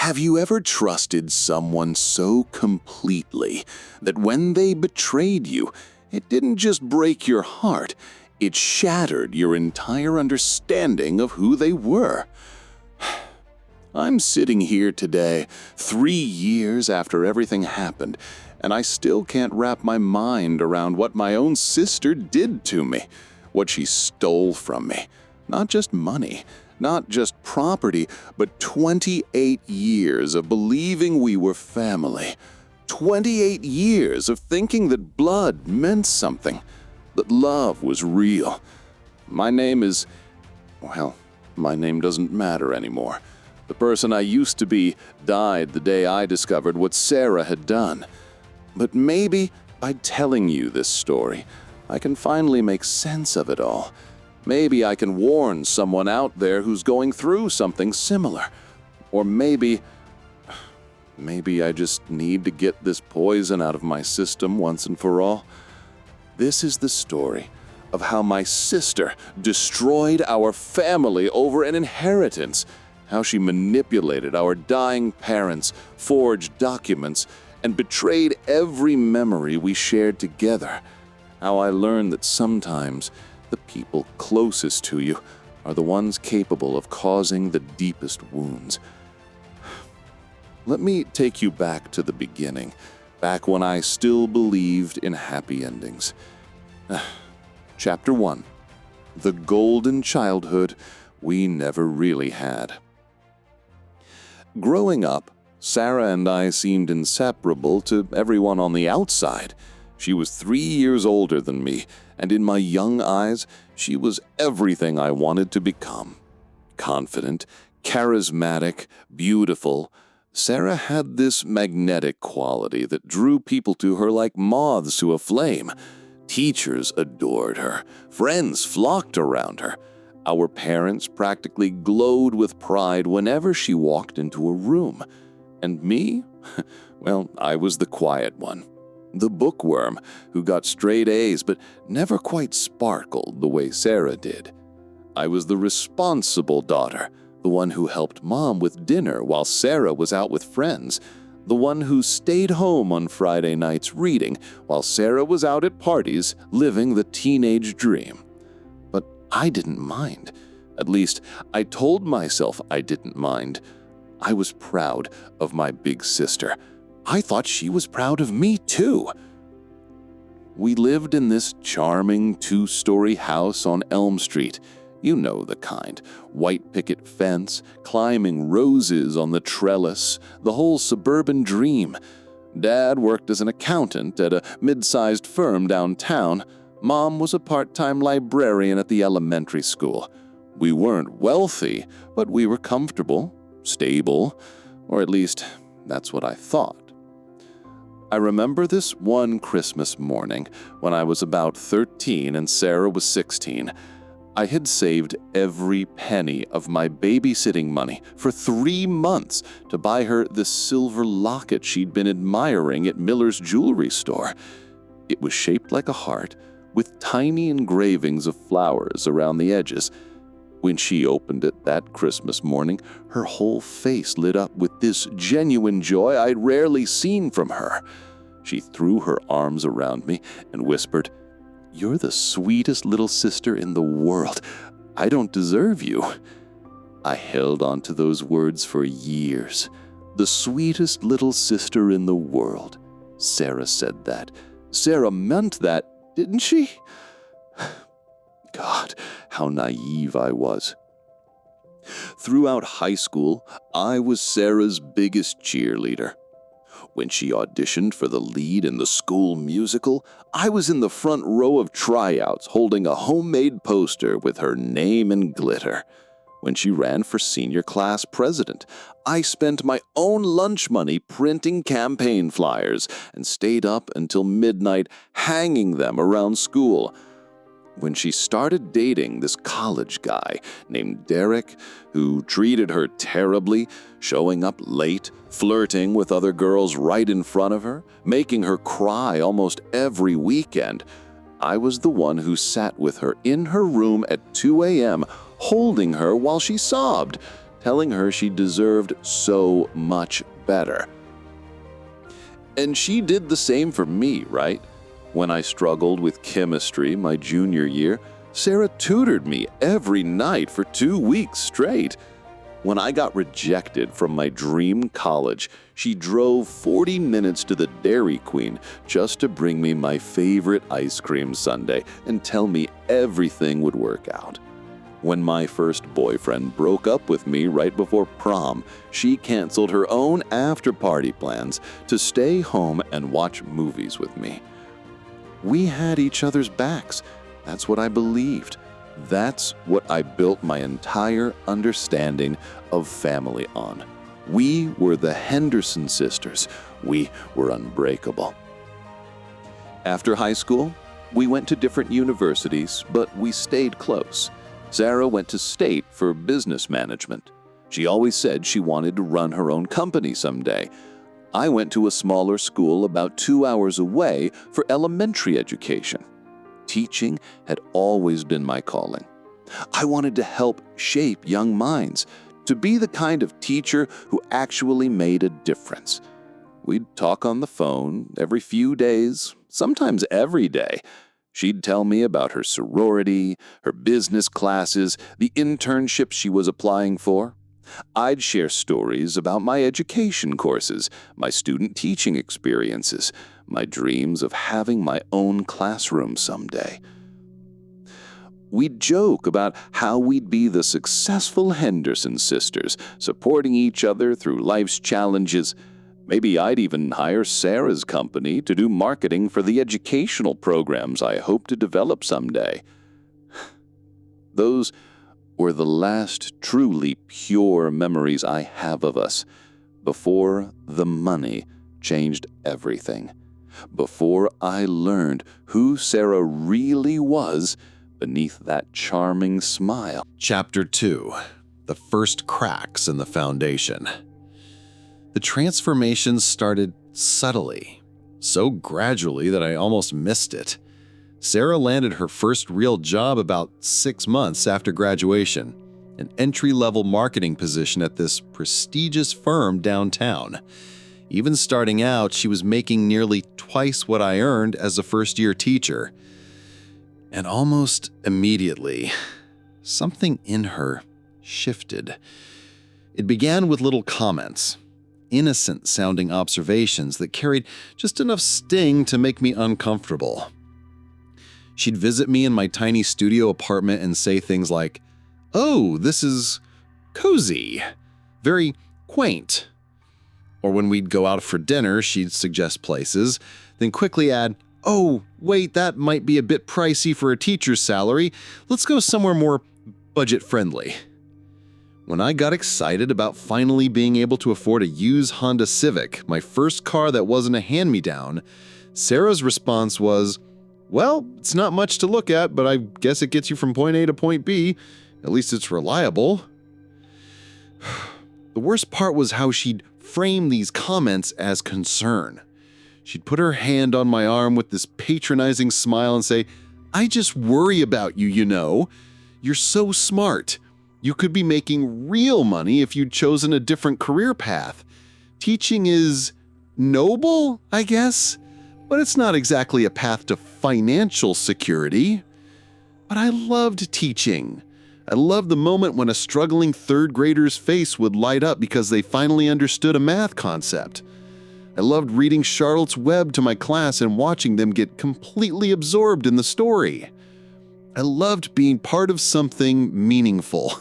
Have you ever trusted someone so completely that when they betrayed you, it didn't just break your heart, it shattered your entire understanding of who they were? I'm sitting here today, 3 years after everything happened, and I still can't wrap my mind around what my own sister did to me, what she stole from me. Not just money, not just property, but 28 years of believing we were family. 28 years of thinking that blood meant something, that love was real. My name doesn't matter anymore. The person I used to be died the day I discovered what Sarah had done. But maybe by telling you this story, I can finally make sense of it all. Maybe I can warn someone out there who's going through something similar. Or maybe I just need to get this poison out of my system once and for all. This is the story of how my sister destroyed our family over an inheritance, how she manipulated our dying parents, forged documents, and betrayed every memory we shared together. How I learned that sometimes the people closest to you are the ones capable of causing the deepest wounds. Let me take you back to the beginning, back when I still believed in happy endings. Chapter 1. The Golden Childhood We Never Really Had. Growing up, Sarah and I seemed inseparable to everyone on the outside. She was 3 years older than me, and in my young eyes, she was everything I wanted to become. Confident, charismatic, beautiful, Sarah had this magnetic quality that drew people to her like moths to a flame. Teachers adored her. Friends flocked around her. Our parents practically glowed with pride whenever she walked into a room. And me? Well, I was the quiet one. The bookworm who got straight A's but never quite sparkled the way Sarah did. I was the responsible daughter, the one who helped Mom with dinner while Sarah was out with friends, the one who stayed home on Friday nights reading while Sarah was out at parties living the teenage dream. But I didn't mind. At least, I told myself I didn't mind. I was proud of my big sister. I thought she was proud of me, too. We lived in this charming 2-story house on Elm Street. You know the kind. White picket fence, climbing roses on the trellis, the whole suburban dream. Dad worked as an accountant at a mid-sized firm downtown. Mom was a part-time librarian at the elementary school. We weren't wealthy, but we were comfortable, stable, or at least that's what I thought. I remember this one Christmas morning when I was about 13 and Sarah was 16. I had saved every penny of my babysitting money for 3 months to buy her the silver locket she'd been admiring at Miller's jewelry store. It was shaped like a heart with tiny engravings of flowers around the edges. When she opened it that Christmas morning, her whole face lit up with this genuine joy I'd rarely seen from her. She threw her arms around me and whispered, "You're the sweetest little sister in the world. I don't deserve you." I held on to those words for years. The sweetest little sister in the world. Sarah said that. Sarah meant that, didn't she? God, how naive I was. Throughout high school, I was Sarah's biggest cheerleader. When she auditioned for the lead in the school musical, I was in the front row of tryouts holding a homemade poster with her name in glitter. When she ran for senior class president, I spent my own lunch money printing campaign flyers and stayed up until midnight hanging them around school. When she started dating this college guy named Derek, who treated her terribly, showing up late, flirting with other girls right in front of her, making her cry almost every weekend, I was the one who sat with her in her room at 2 a.m., holding her while she sobbed, telling her she deserved so much better. And she did the same for me, right? When I struggled with chemistry my junior year, Sarah tutored me every night for 2 weeks straight. When I got rejected from my dream college, she drove 40 minutes to the Dairy Queen just to bring me my favorite ice cream sundae and tell me everything would work out. When my first boyfriend broke up with me right before prom, she canceled her own after-party plans to stay home and watch movies with me. We had each other's backs. That's what I believed. That's what I built my entire understanding of family on. We were the Henderson sisters. We were unbreakable. After high school, we went to different universities, but we stayed close. Sarah went to State for business management. She always said she wanted to run her own company someday. I went to a smaller school about 2 hours away for elementary education. Teaching had always been my calling. I wanted to help shape young minds, to be the kind of teacher who actually made a difference. We'd talk on the phone every few days, sometimes every day. She'd tell me about her sorority, her business classes, the internship she was applying for. I'd share stories about my education courses, my student teaching experiences, my dreams of having my own classroom someday. We'd joke about how we'd be the successful Henderson sisters, supporting each other through life's challenges. Maybe I'd even hire Sarah's company to do marketing for the educational programs I hope to develop someday. Those were the last truly pure memories I have of us, before the money changed everything, before I learned who Sarah really was beneath that charming smile. Chapter 2. The First Cracks in the Foundation. The transformation started subtly, so gradually that I almost missed it. Sarah landed her first real job about 6 months after graduation, an entry-level marketing position at this prestigious firm downtown. Even starting out, she was making nearly twice what I earned as a first-year teacher. And almost immediately, something in her shifted. It began with little comments, innocent-sounding observations that carried just enough sting to make me uncomfortable. She'd visit me in my tiny studio apartment and say things like, "Oh, this is cozy, very quaint." Or when we'd go out for dinner, she'd suggest places, then quickly add, "Oh, wait, that might be a bit pricey for a teacher's salary. Let's go somewhere more budget-friendly." When I got excited about finally being able to afford a used Honda Civic, my first car that wasn't a hand-me-down, Sarah's response was, "Well, it's not much to look at, but I guess it gets you from point A to point B. At least it's reliable." The worst part was how she'd frame these comments as concern. She'd put her hand on my arm with this patronizing smile and say, "I just worry about you, you know. You're so smart. You could be making real money if you'd chosen a different career path. Teaching is noble, I guess, but it's not exactly a path to financial security." But I loved teaching. I loved the moment when a struggling third grader's face would light up because they finally understood a math concept. I loved reading Charlotte's Web to my class and watching them get completely absorbed in the story. I loved being part of something meaningful,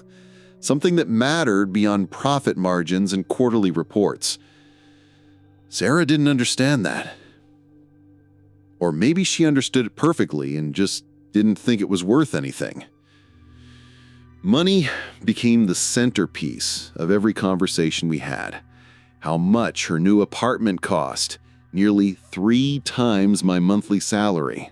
something that mattered beyond profit margins and quarterly reports. Sarah didn't understand that. Or maybe she understood it perfectly and just didn't think it was worth anything. Money became the centerpiece of every conversation we had. How much her new apartment cost, nearly 3 times my monthly salary.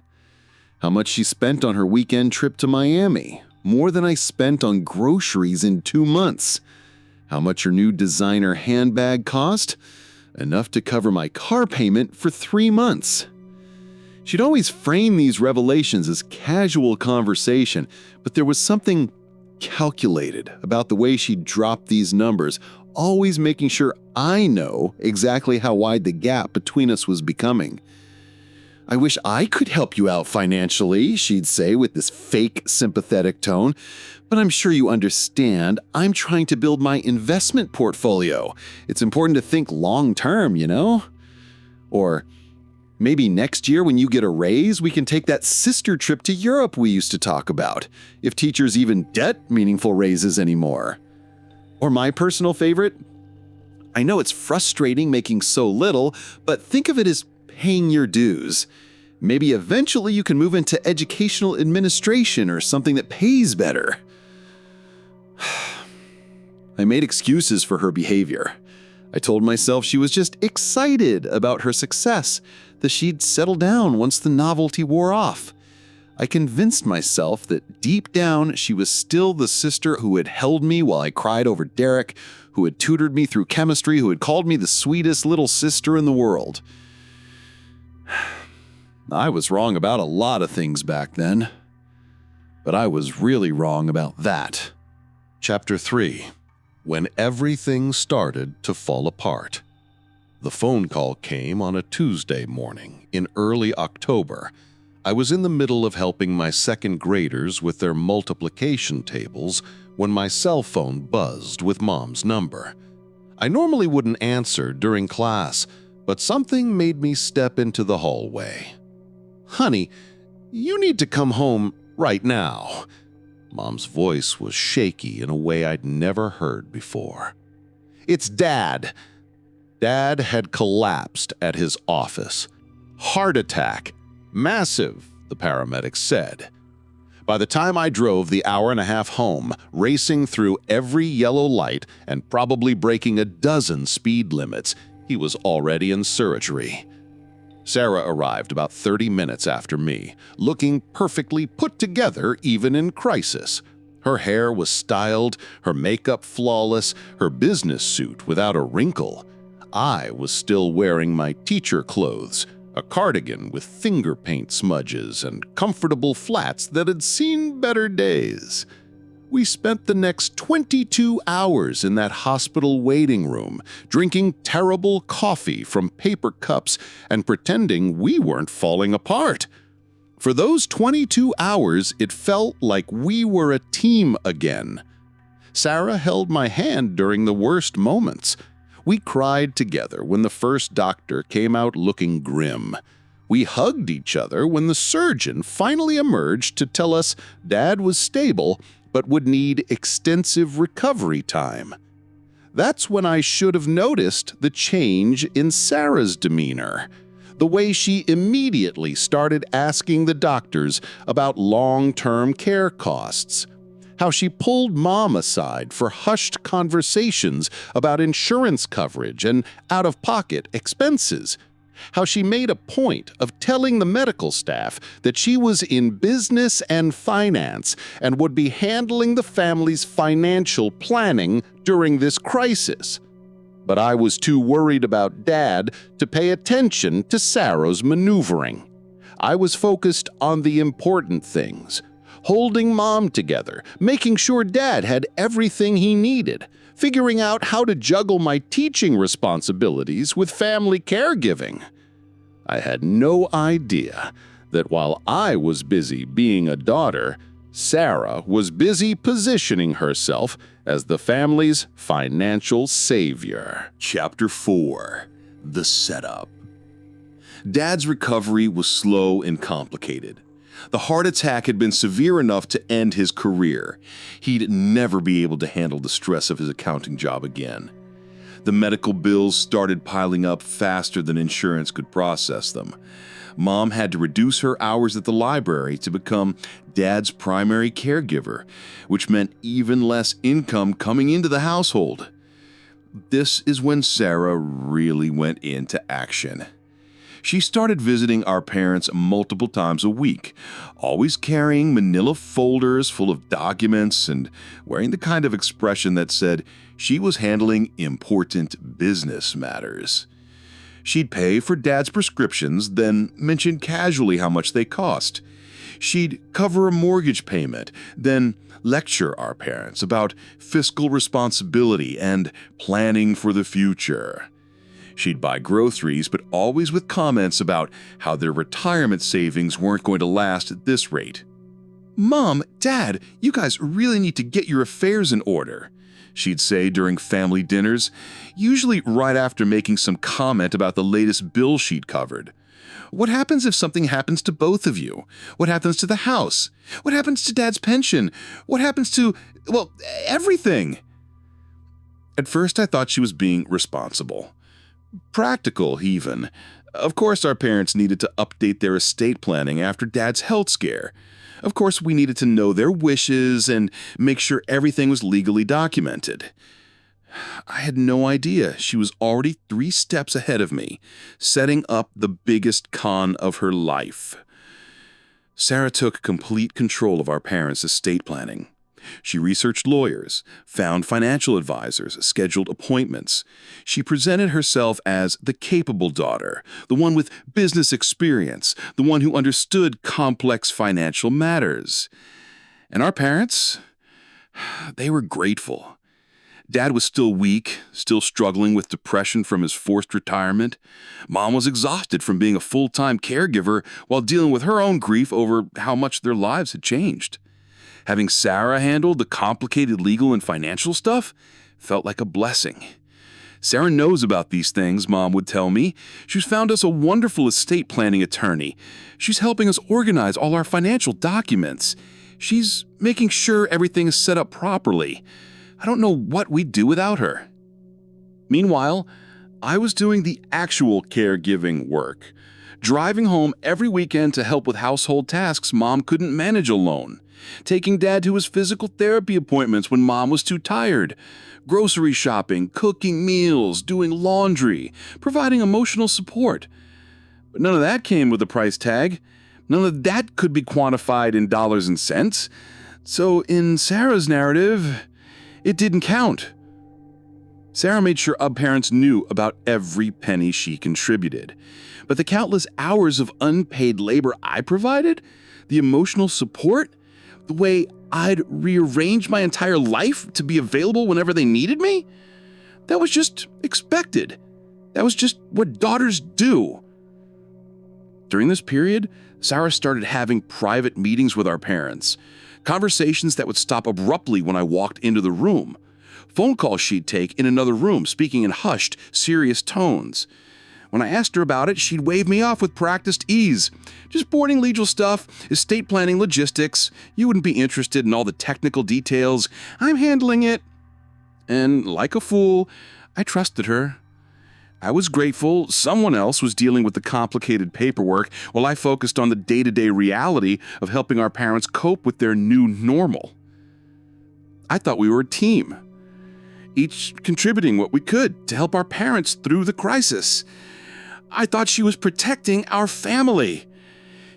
How much she spent on her weekend trip to Miami, more than I spent on groceries in 2 months. How much her new designer handbag cost, enough to cover my car payment for 3 months. She'd always frame these revelations as casual conversation, but there was something calculated about the way she dropped these numbers, always making sure I know exactly how wide the gap between us was becoming. "I wish I could help you out financially," she'd say with this fake sympathetic tone, "but I'm sure you understand I'm trying to build my investment portfolio. It's important to think long term, you know?" Or, "Maybe next year when you get a raise, we can take that sister trip to Europe we used to talk about, if teachers even get meaningful raises anymore." Or my personal favorite, "I know it's frustrating making so little, but think of it as paying your dues. Maybe eventually you can move into educational administration or something that pays better." I made excuses for her behavior. I told myself she was just excited about her success, that she'd settle down once the novelty wore off. I convinced myself that deep down she was still the sister who had held me while I cried over Derek, who had tutored me through chemistry, who had called me the sweetest little sister in the world. I was wrong about a lot of things back then, but I was really wrong about that. Chapter 3. When everything started to fall apart. The phone call came on a Tuesday morning in early October. I was in the middle of helping my second graders with their multiplication tables when my cell phone buzzed with Mom's number. I normally wouldn't answer during class, but something made me step into the hallway. "Honey, you need to come home right now." Mom's voice was shaky in a way I'd never heard before. "It's Dad." Dad had collapsed at his office. "Heart attack. Massive," the paramedics said. By the time I drove the hour and a half home, racing through every yellow light and probably breaking a dozen speed limits, he was already in surgery. Sarah arrived about 30 minutes after me, looking perfectly put together even in crisis. Her hair was styled, her makeup flawless, her business suit without a wrinkle. I was still wearing my teacher clothes, a cardigan with finger paint smudges and comfortable flats that had seen better days. We spent the next 22 hours in that hospital waiting room, drinking terrible coffee from paper cups and pretending we weren't falling apart. For those 22 hours, it felt like we were a team again. Sarah held my hand during the worst moments. We cried together when the first doctor came out looking grim. We hugged each other when the surgeon finally emerged to tell us Dad was stable but would need extensive recovery time. That's when I should have noticed the change in Sarah's demeanor, the way she immediately started asking the doctors about long-term care costs, how she pulled Mom aside for hushed conversations about insurance coverage and out-of-pocket expenses, how she made a point of telling the medical staff that she was in business and finance and would be handling the family's financial planning during this crisis. But I was too worried about Dad to pay attention to Sarah's maneuvering. I was focused on the important things, holding Mom together, making sure Dad had everything he needed, figuring out how to juggle my teaching responsibilities with family caregiving. I had no idea that while I was busy being a daughter, Sarah was busy positioning herself as the family's financial savior. Chapter 4. The Setup. Dad's recovery was slow and complicated. The heart attack had been severe enough to end his career. He'd never be able to handle the stress of his accounting job again. The medical bills started piling up faster than insurance could process them. Mom had to reduce her hours at the library to become Dad's primary caregiver, which meant even less income coming into the household. This is when Sarah really went into action. She started visiting our parents multiple times a week, always carrying manila folders full of documents and wearing the kind of expression that said she was handling important business matters. She'd pay for Dad's prescriptions, then mention casually how much they cost. She'd cover a mortgage payment, then lecture our parents about fiscal responsibility and planning for the future. She'd buy groceries, but always with comments about how their retirement savings weren't going to last at this rate. "Mom, Dad, you guys really need to get your affairs in order," she'd say during family dinners, usually right after making some comment about the latest bill she'd covered. "What happens if something happens to both of you? What happens to the house? What happens to Dad's pension? What happens to, well, everything?" At first, I thought she was being responsible. Practical, even. Of course, our parents needed to update their estate planning after Dad's health scare. Of course, we needed to know their wishes and make sure everything was legally documented. I had no idea she was already 3 steps ahead of me, setting up the biggest con of her life. Sarah took complete control of our parents' estate planning. She researched lawyers, found financial advisors, scheduled appointments. She presented herself as the capable daughter, the one with business experience, the one who understood complex financial matters. And our parents, they were grateful. Dad was still weak, still struggling with depression from his forced retirement. Mom was exhausted from being a full-time caregiver while dealing with her own grief over how much their lives had changed. Having Sarah handle the complicated legal and financial stuff felt like a blessing. "Sarah knows about these things," Mom would tell me. "She's found us a wonderful estate planning attorney. She's helping us organize all our financial documents. She's making sure everything is set up properly. I don't know what we'd do without her." Meanwhile, I was doing the actual caregiving work, driving home every weekend to help with household tasks Mom couldn't manage alone, taking Dad to his physical therapy appointments when Mom was too tired, grocery shopping, cooking meals, doing laundry, providing emotional support. But none of that came with a price tag. None of that could be quantified in dollars and cents. So in Sarah's narrative, it didn't count. Sarah made sure our parents knew about every penny she contributed. But the countless hours of unpaid labor I provided, the emotional support, the way I'd rearrange my entire life to be available whenever they needed me, that was just expected. That was just what daughters do. During this period, Sarah started having private meetings with our parents, conversations that would stop abruptly when I walked into the room, phone calls she'd take in another room, speaking in hushed, serious tones. When I asked her about it, she'd wave me off with practiced ease. "Just boring legal stuff, estate planning, logistics. You wouldn't be interested in all the technical details. I'm handling it." And like a fool, I trusted her. I was grateful someone else was dealing with the complicated paperwork while I focused on the day-to-day reality of helping our parents cope with their new normal. I thought we were a team, each contributing what we could to help our parents through the crisis. I thought she was protecting our family.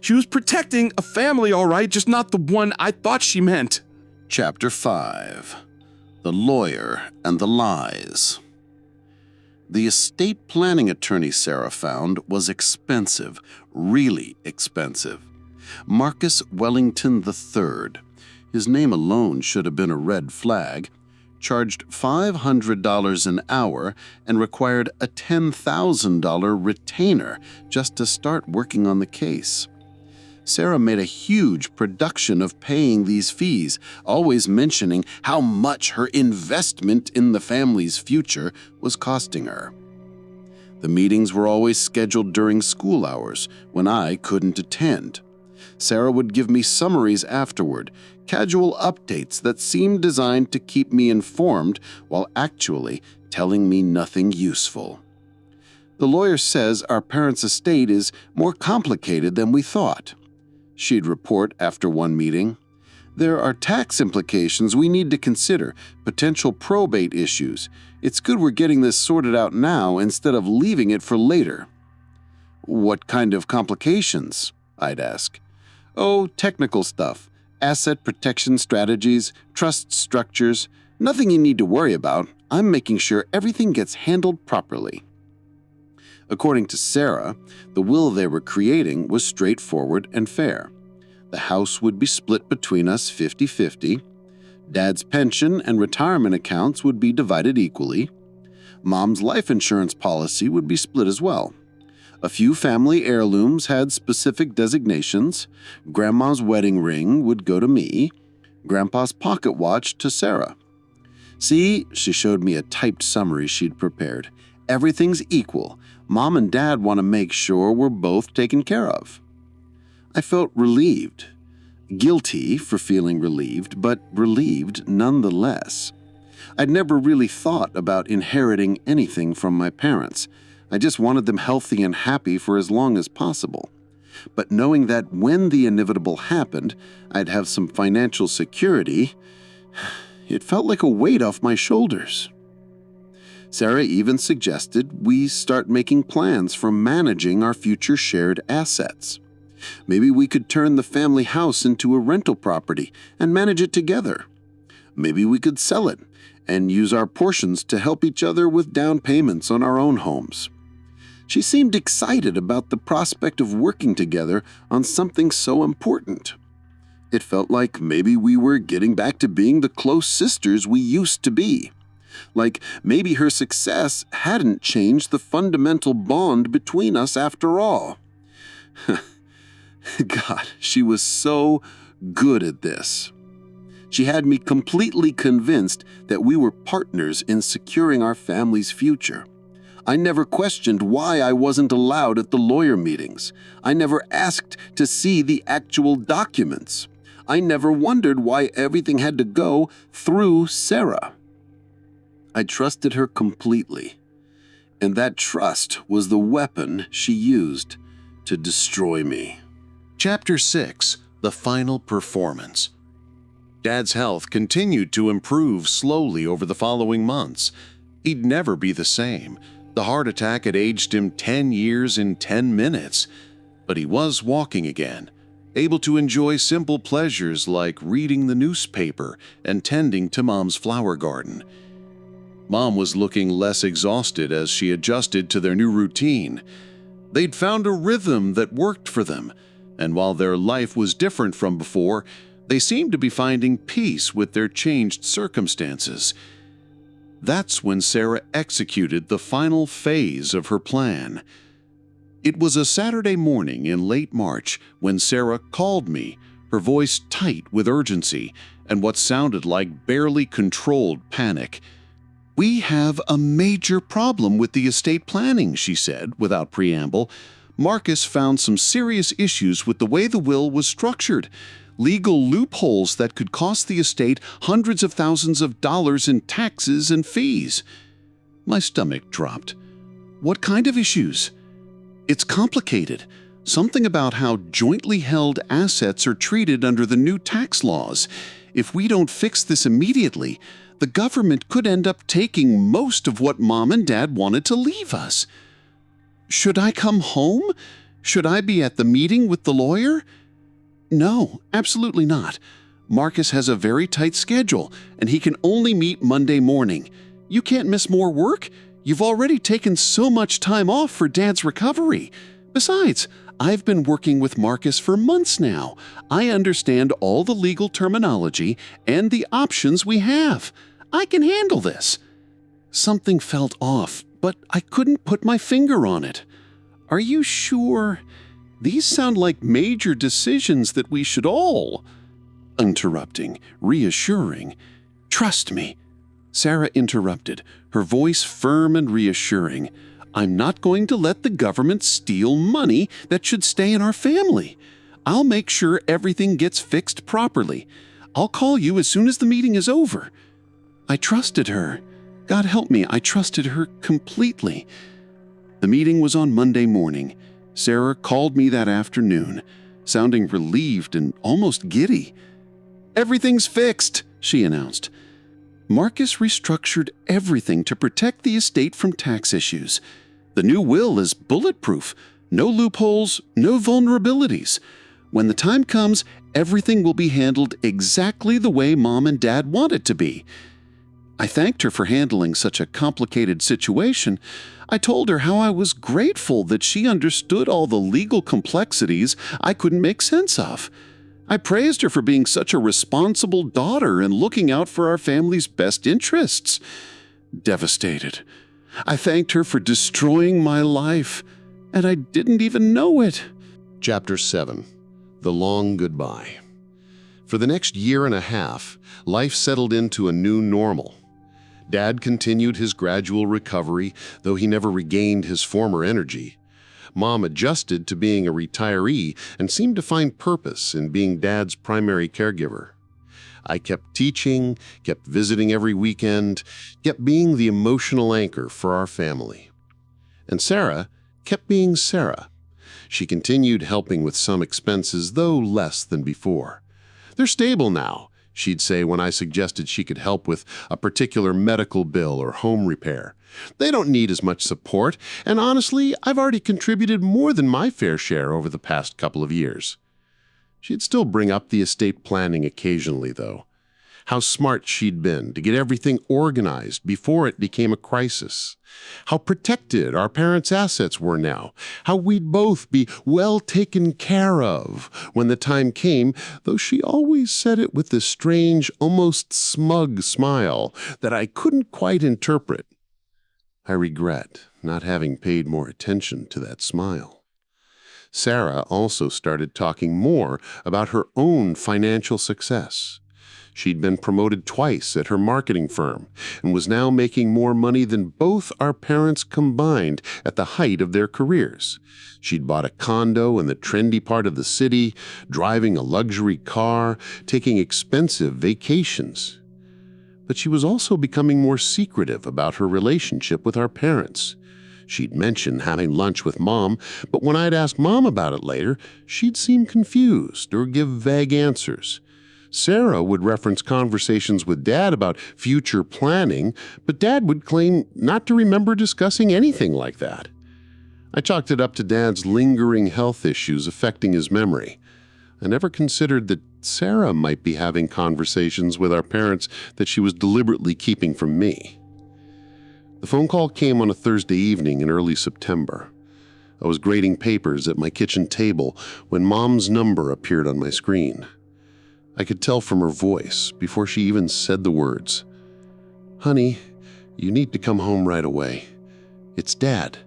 She was protecting a family, all right, just not the one I thought she meant. Chapter 5. The Lawyer and the Lies. The estate planning attorney Sarah found was expensive, really expensive. Marcus Wellington III, his name alone should have been a red flag, charged $500 an hour and required a $10,000 retainer just to start working on the case. Sarah made a huge production of paying these fees, always mentioning how much her investment in the family's future was costing her. The meetings were always scheduled during school hours, when I couldn't attend. Sarah would give me summaries afterward, casual updates that seemed designed to keep me informed while actually telling me nothing useful. The lawyer says our parents' estate is more complicated than we thought. She'd report after one meeting. There are tax implications we need to consider, potential probate issues. It's good we're getting this sorted out now instead of leaving it for later. What kind of complications? I'd ask. Oh, technical stuff. Asset protection strategies, trust structures. Nothing you need to worry about. I'm making sure everything gets handled properly. According to Sarah, the will they were creating was straightforward and fair. The house would be split between us 50-50. Dad's pension and retirement accounts would be divided equally. Mom's life insurance policy would be split as well. A few family heirlooms had specific designations. Grandma's wedding ring would go to me. Grandpa's pocket watch to Sarah. See, she showed me a typed summary she'd prepared. Everything's equal. Mom and Dad want to make sure we're both taken care of. I felt relieved. Guilty for feeling relieved, but relieved nonetheless. I'd never really thought about inheriting anything from my parents. I just wanted them healthy and happy for as long as possible. But knowing that when the inevitable happened, I'd have some financial security, it felt like a weight off my shoulders. Sarah even suggested we start making plans for managing our future shared assets. Maybe we could turn the family house into a rental property and manage it together. Maybe we could sell it and use our portions to help each other with down payments on our own homes. She seemed excited about the prospect of working together on something so important. It felt like maybe we were getting back to being the close sisters we used to be. Like maybe her success hadn't changed the fundamental bond between us after all. God, she was so good at this. She had me completely convinced that we were partners in securing our family's future. I never questioned why I wasn't allowed at the lawyer meetings. I never asked to see the actual documents. I never wondered why everything had to go through Sarah. I trusted her completely, and that trust was the weapon she used to destroy me. Chapter 6: The Final Performance. Dad's health continued to improve slowly over the following months. He'd never be the same. The heart attack had aged him 10 years in 10 minutes. But he was walking again, able to enjoy simple pleasures like reading the newspaper and tending to Mom's flower garden. Mom was looking less exhausted as she adjusted to their new routine. They'd found a rhythm that worked for them, and while their life was different from before, they seemed to be finding peace with their changed circumstances. That's when Sarah executed the final phase of her plan. It was a Saturday morning in late March when Sarah called me, her voice tight with urgency and what sounded like barely controlled panic. "We have a major problem with the estate planning," she said without preamble. "Marcus found some serious issues with the way the will was structured. Legal loopholes that could cost the estate hundreds of thousands of dollars in taxes and fees." My stomach dropped. "What kind of issues?" "It's complicated. Something about how jointly held assets are treated under the new tax laws. If we don't fix this immediately, the government could end up taking most of what Mom and Dad wanted to leave us." "Should I come home? Should I be at the meeting with the lawyer?" "No, absolutely not. Marcus has a very tight schedule, and he can only meet Monday morning. You can't miss more work. You've already taken so much time off for Dad's recovery. Besides, I've been working with Marcus for months now. I understand all the legal terminology and the options we have. I can handle this." Something felt off, but I couldn't put my finger on it. "Are you sure? These sound like major decisions that we should all—" Interrupting, reassuring. "Trust me." Sarah interrupted, her voice firm and reassuring. "I'm not going to let the government steal money that should stay in our family. I'll make sure everything gets fixed properly. I'll call you as soon as the meeting is over." I trusted her. God help me, I trusted her completely. The meeting was on Monday morning. Sarah called me that afternoon, sounding relieved and almost giddy. "Everything's fixed," she announced. Marcus restructured everything to protect the estate from tax issues. The new will is bulletproof. No loopholes, no vulnerabilities. When the time comes, everything will be handled exactly the way Mom and Dad want it to be. I thanked her for handling such a complicated situation. I told her how I was grateful that she understood all the legal complexities I couldn't make sense of. I praised her for being such a responsible daughter and looking out for our family's best interests. Devastated. I thanked her for destroying my life, and I didn't even know it. Chapter 7. The Long Goodbye. For the next year and a half, life settled into a new normal. Dad continued his gradual recovery, though he never regained his former energy. Mom adjusted to being a retiree and seemed to find purpose in being Dad's primary caregiver. I kept teaching, kept visiting every weekend, kept being the emotional anchor for our family. And Sarah kept being Sarah. She continued helping with some expenses, though less than before. "They're stable now," she'd say when I suggested she could help with a particular medical bill or home repair. "They don't need as much support, and honestly, I've already contributed more than my fair share over the past couple of years." She'd still bring up the estate planning occasionally, though. How smart she'd been to get everything organized before it became a crisis. How protected our parents' assets were now. How we'd both be well taken care of when the time came, though she always said it with this strange, almost smug smile that I couldn't quite interpret. I regret not having paid more attention to that smile. Sarah also started talking more about her own financial success. She'd been promoted twice at her marketing firm and was now making more money than both our parents combined at the height of their careers. She'd bought a condo in the trendy part of the city, driving a luxury car, taking expensive vacations. But she was also becoming more secretive about her relationship with our parents. She'd mentioned having lunch with Mom, but when I'd ask Mom about it later, she'd seem confused or give vague answers. Sarah would reference conversations with Dad about future planning, but Dad would claim not to remember discussing anything like that. I chalked it up to Dad's lingering health issues affecting his memory. I never considered that Sarah might be having conversations with our parents that she was deliberately keeping from me. The phone call came on a Thursday evening in early September. I was grading papers at my kitchen table when Mom's number appeared on my screen. I could tell from her voice, before she even said the words, "Honey, you need to come home right away. It's Dad."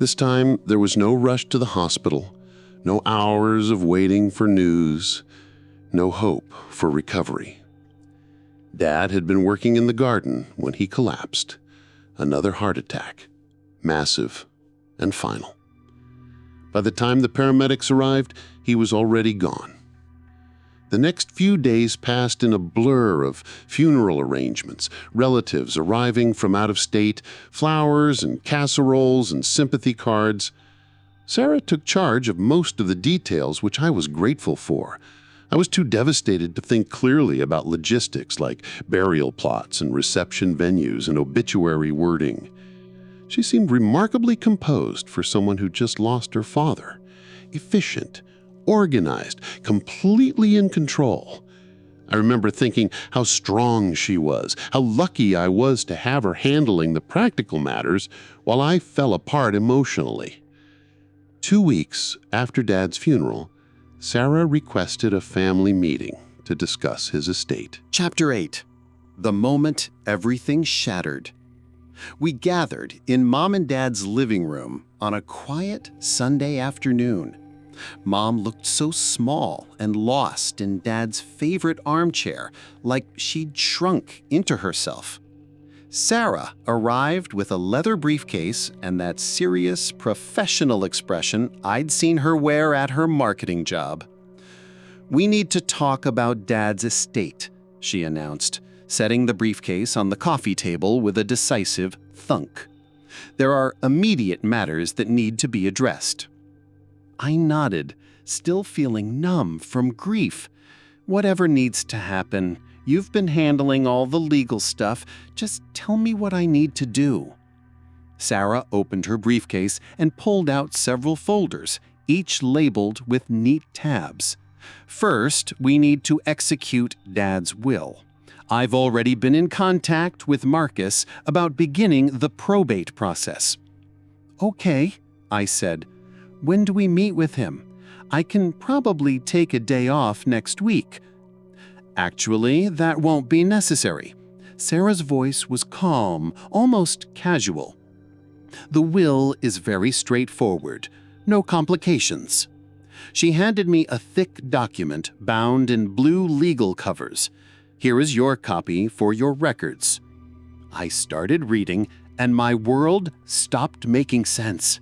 This time, there was no rush to the hospital, no hours of waiting for news, no hope for recovery. Dad had been working in the garden when he collapsed. Another heart attack, massive and final. By the time the paramedics arrived, he was already gone. The next few days passed in a blur of funeral arrangements, relatives arriving from out of state, flowers and casseroles and sympathy cards. Sarah took charge of most of the details, which I was grateful for. I was too devastated to think clearly about logistics like burial plots and reception venues and obituary wording. She seemed remarkably composed for someone who just lost her father. Efficient, organized, completely in control. I remember thinking how strong she was, how lucky I was to have her handling the practical matters while I fell apart emotionally. 2 weeks after Dad's funeral, Sarah requested a family meeting to discuss his estate. Chapter 8. The Moment Everything Shattered. We gathered in Mom and Dad's living room on a quiet Sunday afternoon. Mom looked so small and lost in Dad's favorite armchair, like she'd shrunk into herself. Sarah arrived with a leather briefcase and that serious, professional expression I'd seen her wear at her marketing job. "We need to talk about Dad's estate," she announced, setting the briefcase on the coffee table with a decisive thunk. "There are immediate matters that need to be addressed." I nodded, still feeling numb from grief. "Whatever needs to happen. You've been handling all the legal stuff. Just tell me what I need to do." Sarah opened her briefcase and pulled out several folders, each labeled with neat tabs. "First, we need to execute Dad's will. I've already been in contact with Marcus about beginning the probate process." "Okay," I said. "When do we meet with him? I can probably take a day off next week." "Actually, that won't be necessary." Sarah's voice was calm, almost casual. "The will is very straightforward. No complications." She handed me a thick document bound in blue legal covers. "Here is your copy for your records." I started reading, and my world stopped making sense.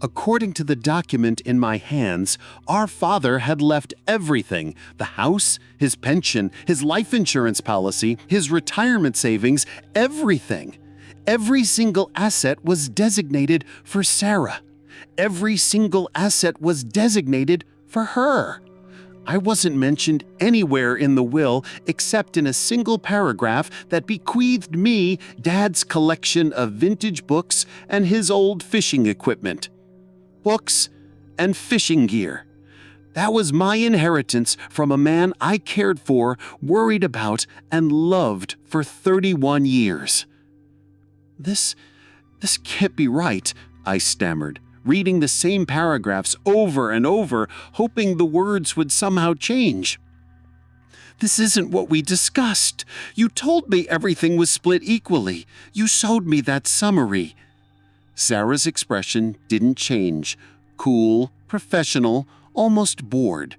According to the document in my hands, our father had left everything: the house, his pension, his life insurance policy, his retirement savings, everything. Every single asset was designated for Sarah. Every single asset was designated for her. I wasn't mentioned anywhere in the will except in a single paragraph that bequeathed me Dad's collection of vintage books and his old fishing equipment. Books and fishing gear. That was my inheritance from a man I cared for, worried about, and loved for 31 years. This can't be right," I stammered, reading the same paragraphs over and over, hoping the words would somehow change. "This isn't what we discussed. You told me everything was split equally. You showed me that summary." Sarah's expression didn't change. Cool, professional, almost bored.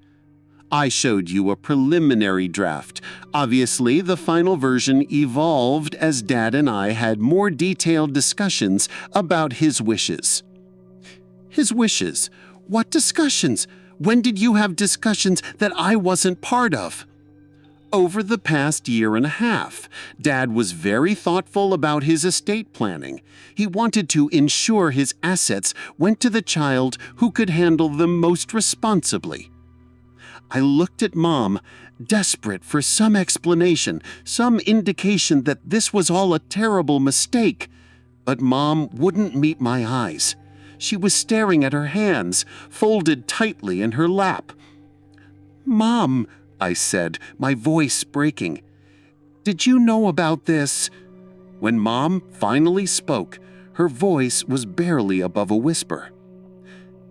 "I showed you a preliminary draft. Obviously, the final version evolved as Dad and I had more detailed discussions about his wishes." "His wishes? What discussions? When did you have discussions that I wasn't part of?" "Over the past year and a half. Dad was very thoughtful about his estate planning. He wanted to ensure his assets went to the child who could handle them most responsibly." I looked at Mom, desperate for some explanation, some indication that this was all a terrible mistake. But Mom wouldn't meet my eyes. She was staring at her hands, folded tightly in her lap. "Mom," I said, my voice breaking, "did you know about this?" When Mom finally spoke, her voice was barely above a whisper.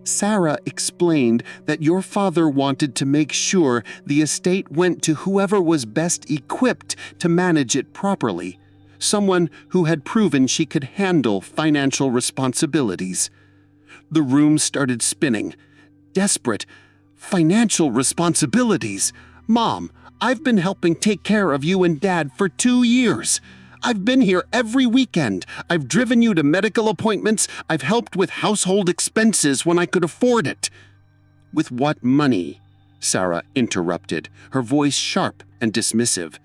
"Sarah explained that your father wanted to make sure the estate went to whoever was best equipped to manage it properly, someone who had proven she could handle financial responsibilities." The room started spinning. Desperate. Financial responsibilities. "Mom, I've been helping take care of you and Dad for 2 years. I've been here every weekend. I've driven you to medical appointments. I've helped with household expenses when I could afford it." "With what money?" Sarah interrupted, her voice sharp and dismissive.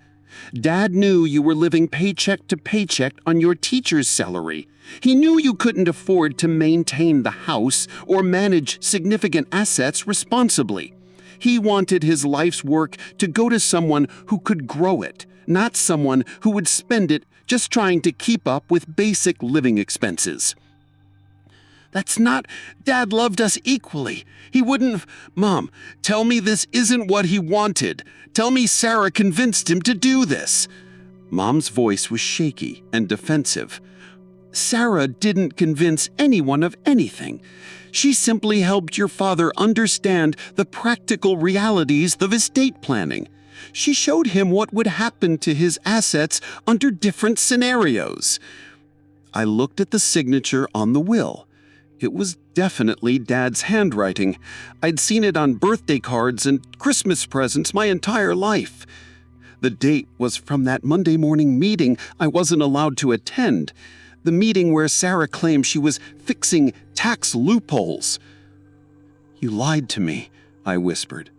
"Dad knew you were living paycheck to paycheck on your teacher's salary. He knew you couldn't afford to maintain the house or manage significant assets responsibly. He wanted his life's work to go to someone who could grow it, not someone who would spend it just trying to keep up with basic living expenses." "That's not— Dad loved us equally. He wouldn't— Mom, tell me this isn't what he wanted. Tell me Sarah convinced him to do this." Mom's voice was shaky and defensive. "Sarah didn't convince anyone of anything. She simply helped your father understand the practical realities of estate planning. She showed him what would happen to his assets under different scenarios." I looked at the signature on the will. It was definitely Dad's handwriting. I'd seen it on birthday cards and Christmas presents my entire life. The date was from that Monday morning meeting I wasn't allowed to attend. The meeting where Sarah claimed she was fixing tax loopholes. "You lied to me," I whispered.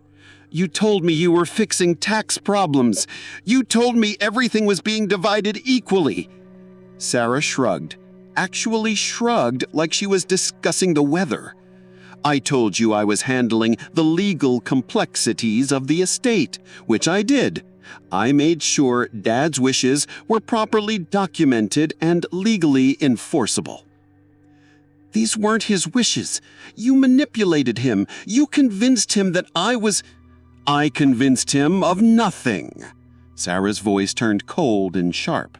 "You told me you were fixing tax problems. You told me everything was being divided equally." Sarah shrugged, actually shrugged like she was discussing the weather. "I told you I was handling the legal complexities of the estate, which I did. I made sure Dad's wishes were properly documented and legally enforceable." "These weren't his wishes. You manipulated him. You convinced him that I convinced him of nothing." Sarah's voice turned cold and sharp.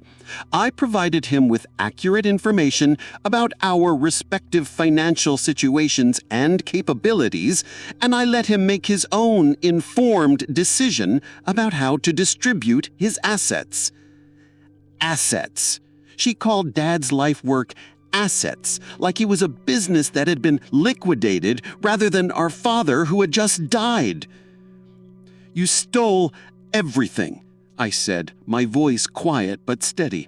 I provided him with accurate information about our respective financial situations and capabilities, and I let him make his own informed decision about how to distribute his assets. Assets. She called Dad's life work assets, like he was a business that had been liquidated rather than our father who had just died. "You stole everything," I said, my voice quiet but steady.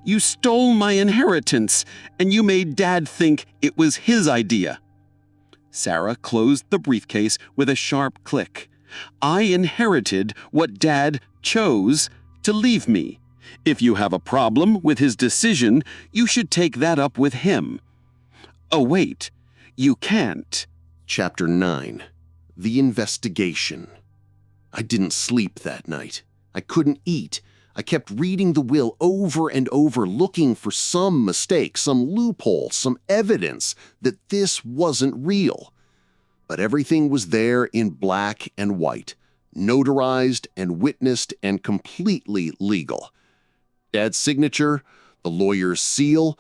"You stole my inheritance, and you made Dad think it was his idea." Sarah closed the briefcase with a sharp click. "I inherited what Dad chose to leave me. If you have a problem with his decision, you should take that up with him." "Oh, wait, you can't." Chapter 9. The Investigation. I didn't sleep that night. I couldn't eat. I kept reading the will over and over, looking for some mistake, some loophole, some evidence that this wasn't real. But everything was there in black and white, notarized and witnessed and completely legal. Dad's signature, the lawyer's seal,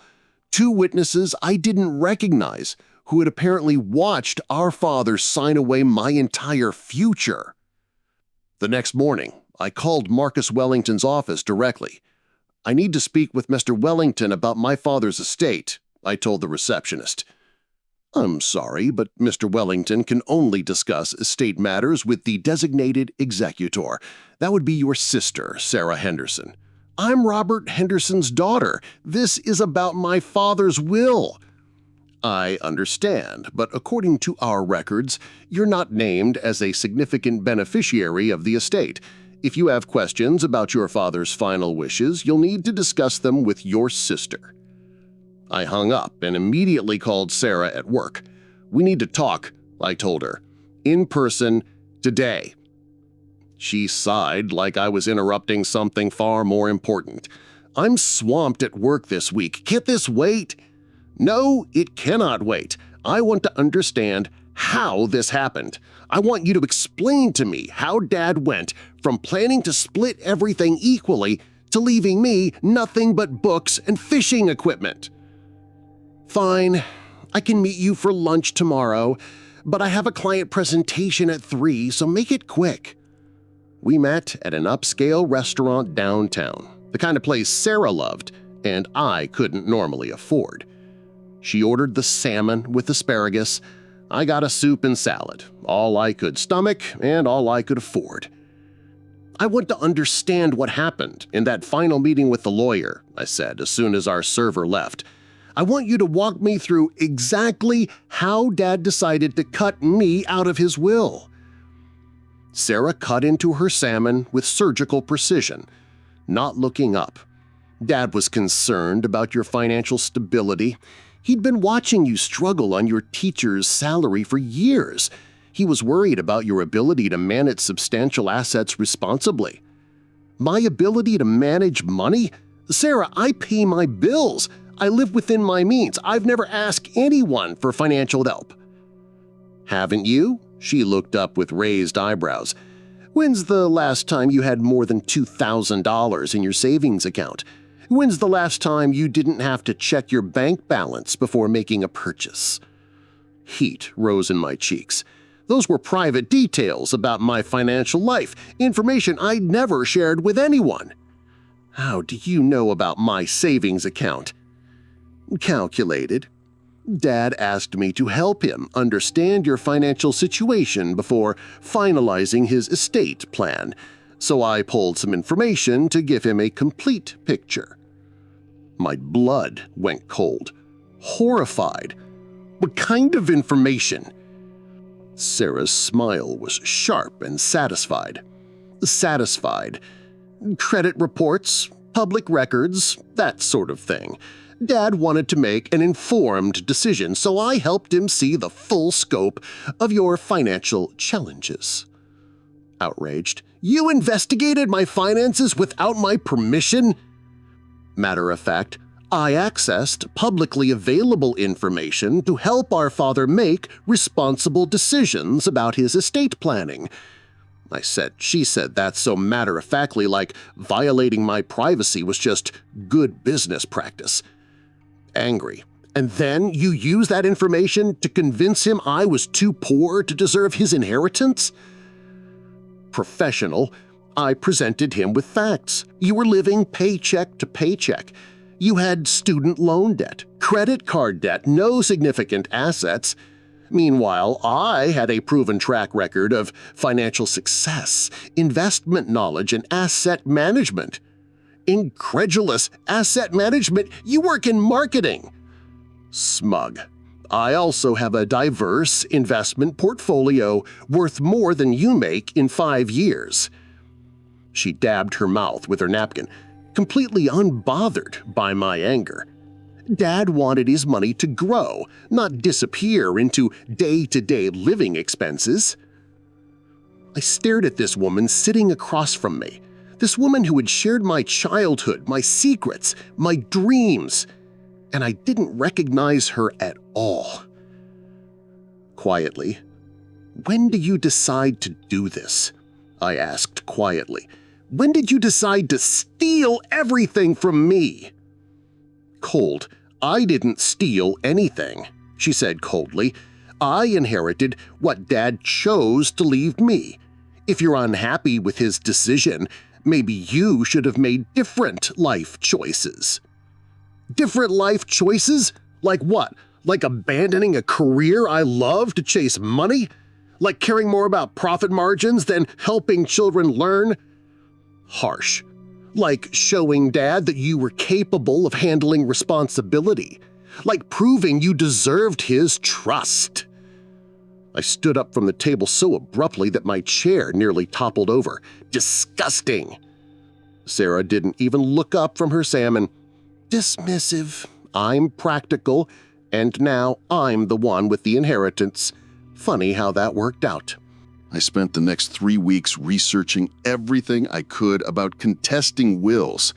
2 witnesses I didn't recognize who had apparently watched our father sign away my entire future. The next morning, I called Marcus Wellington's office directly. "I need to speak with Mr. Wellington about my father's estate," I told the receptionist. "I'm sorry, but Mr. Wellington can only discuss estate matters with the designated executor. That would be your sister, Sarah Henderson." "I'm Robert Henderson's daughter. This is about my father's will." "I understand, but according to our records, you're not named as a significant beneficiary of the estate. If you have questions about your father's final wishes, you'll need to discuss them with your sister." I hung up and immediately called Sarah at work. "We need to talk," I told her. "In person, today." She sighed like I was interrupting something far more important. "I'm swamped at work this week. Can't this wait?" "No, it cannot wait. I want to understand how this happened. I want you to explain to me how Dad went from planning to split everything equally to leaving me nothing but books and fishing equipment." "Fine, I can meet you for lunch tomorrow, but I have a client presentation at 3, so make it quick." We met at an upscale restaurant downtown, the kind of place Sarah loved and I couldn't normally afford. She ordered the salmon with asparagus. I got a soup and salad, all I could stomach and all I could afford. "I want to understand what happened in that final meeting with the lawyer," I said as soon as our server left. "I want you to walk me through exactly how Dad decided to cut me out of his will." Sarah cut into her salmon with surgical precision, not looking up. "Dad was concerned about your financial stability. He'd been watching you struggle on your teacher's salary for years. He was worried about your ability to manage substantial assets responsibly." "My ability to manage money? Sarah, I pay my bills. I live within my means. I've never asked anyone for financial help." "Haven't you?" She looked up with raised eyebrows. "When's the last time you had more than $2,000 in your savings account? When's the last time you didn't have to check your bank balance before making a purchase?" Heat rose in my cheeks. Those were private details about my financial life, information I'd never shared with anyone. "How do you know about my savings account?" "Calculated. Dad asked me to help him understand your financial situation before finalizing his estate plan, so I pulled some information to give him a complete picture." My blood went cold. Horrified. "What kind of information?" Sarah's smile was sharp and satisfied. "Satisfied. Credit reports, public records, that sort of thing. Dad wanted to make an informed decision, so I helped him see the full scope of your financial challenges." Outraged, "You investigated my finances without my permission?" Matter of fact, I accessed publicly available information to help our father make responsible decisions about his estate planning. I said. She said that so matter-of-factly, like violating my privacy was just good business practice. Angry. And then you use that information to convince him I was too poor to deserve his inheritance? Professional, I presented him with facts. You were living paycheck to paycheck. You had student loan debt, credit card debt, no significant assets. Meanwhile, I had a proven track record of financial success, investment knowledge, and asset management. Incredulous. Asset management? You work in marketing. Smug. I also have a diverse investment portfolio worth more than you make in 5 years. She dabbed her mouth with her napkin, completely unbothered by my anger. Dad wanted his money to grow, not disappear into day-to-day living expenses. I stared at this woman sitting across from me, this woman who had shared my childhood, my secrets, my dreams, and I didn't recognize her at all. Quietly, "When do you decide to do this?" I asked quietly. "When did you decide to steal everything from me?" Cold. "I didn't steal anything," she said coldly. "I inherited what Dad chose to leave me. If you're unhappy with his decision, maybe you should have made different life choices." Different life choices? Like what? Like abandoning a career I love to chase money? Like caring more about profit margins than helping children learn? Harsh. Like showing Dad that you were capable of handling responsibility. Like proving you deserved his trust. I stood up from the table so abruptly that my chair nearly toppled over. Disgusting! Sarah didn't even look up from her salmon. Dismissive. I'm practical, and now I'm the one with the inheritance. Funny how that worked out. I spent the next 3 weeks researching everything I could about contesting wills.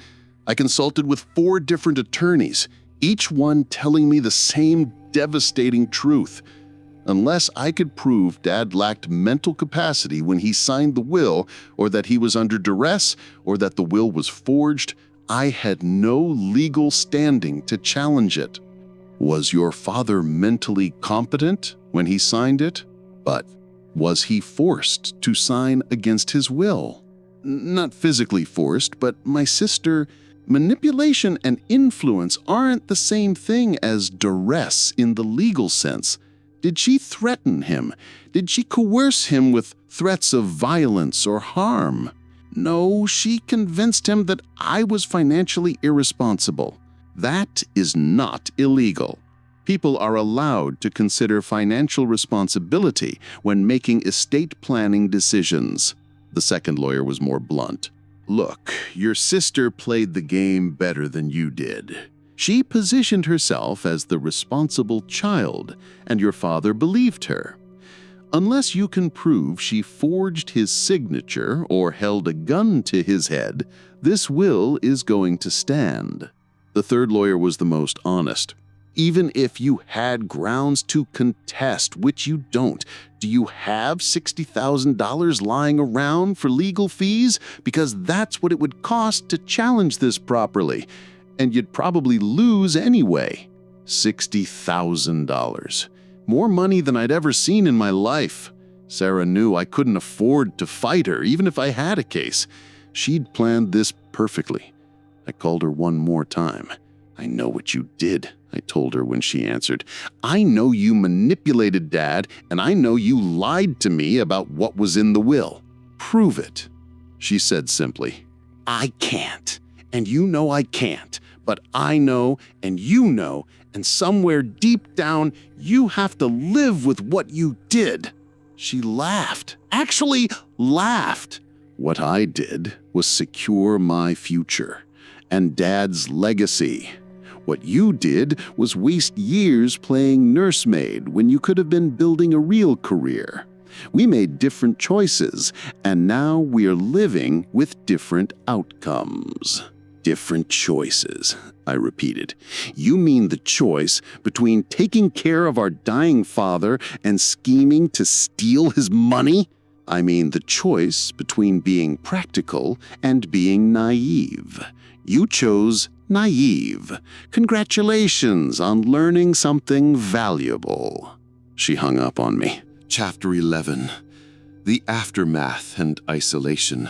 I consulted with 4 different attorneys, each one telling me the same devastating truth. Unless I could prove Dad lacked mental capacity when he signed the will, or that he was under duress, or that the will was forged, I had no legal standing to challenge it. Was your father mentally competent when he signed it? But was he forced to sign against his will? Not physically forced, but my sister, manipulation and influence aren't the same thing as duress in the legal sense. Did she threaten him? Did she coerce him with threats of violence or harm? No, she convinced him that I was financially irresponsible. That is not illegal. People are allowed to consider financial responsibility when making estate planning decisions. The second lawyer was more blunt. Look, your sister played the game better than you did. She positioned herself as the responsible child, and your father believed her. Unless you can prove she forged his signature or held a gun to his head, this will is going to stand. The third lawyer was the most honest. Even if you had grounds to contest, which you don't, do you have $60,000 lying around for legal fees? Because that's what it would cost to challenge this properly, and you'd probably lose anyway. $60,000. More money than I'd ever seen in my life. Sarah knew I couldn't afford to fight her, even if I had a case. She'd planned this perfectly. I called her one more time. "I know what you did," I told her when she answered. "I know you manipulated Dad, and I know you lied to me about what was in the will. Prove it." She said simply, "I can't, and you know I can't, but I know, and you know, and somewhere deep down, you have to live with what you did." She laughed, actually laughed. What I did was secure my future and Dad's legacy. What you did was waste years playing nursemaid when you could have been building a real career. We made different choices, and now we are living with different outcomes. Different choices, I repeated. You mean the choice between taking care of our dying father and scheming to steal his money? I mean the choice between being practical and being naive. You chose naive. Congratulations on learning something valuable." She hung up on me. Chapter 11. The Aftermath and Isolation.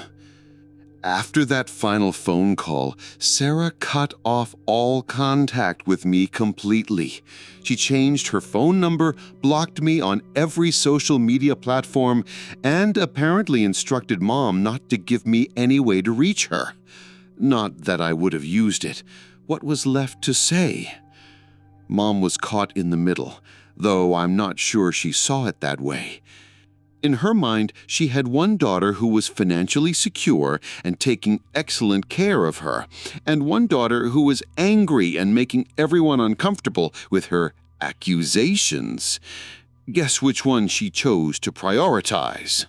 After that final phone call, Sarah cut off all contact with me completely. She changed her phone number, blocked me on every social media platform, and apparently instructed Mom not to give me any way to reach her. Not that I would have used it. What was left to say? Mom was caught in the middle, though I'm not sure she saw it that way. In her mind, she had one daughter who was financially secure and taking excellent care of her, and one daughter who was angry and making everyone uncomfortable with her accusations. Guess which one she chose to prioritize?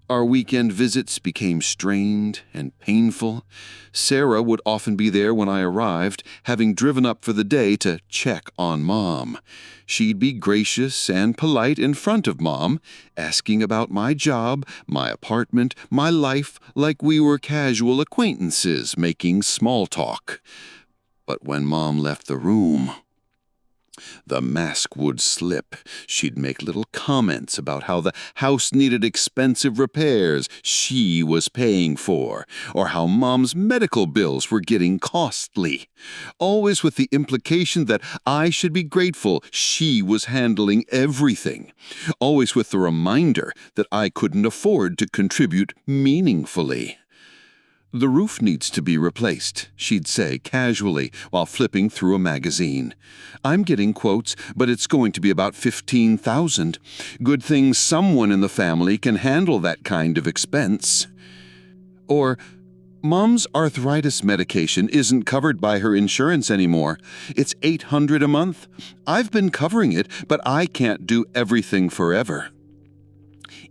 Our weekend visits became strained and painful. Sarah would often be there when I arrived, having driven up for the day to check on Mom. She'd be gracious and polite in front of Mom, asking about my job, my apartment, my life, like we were casual acquaintances making small talk. But when Mom left the room, the mask would slip. She'd make little comments about how the house needed expensive repairs she was paying for, or how Mom's medical bills were getting costly, always with the implication that I should be grateful she was handling everything, always with the reminder that I couldn't afford to contribute meaningfully. "The roof needs to be replaced," she'd say casually while flipping through a magazine. "I'm getting quotes, but it's going to be about $15,000. Good thing someone in the family can handle that kind of expense." Or, "Mom's arthritis medication isn't covered by her insurance anymore. It's $800 a month. I've been covering it, but I can't do everything forever."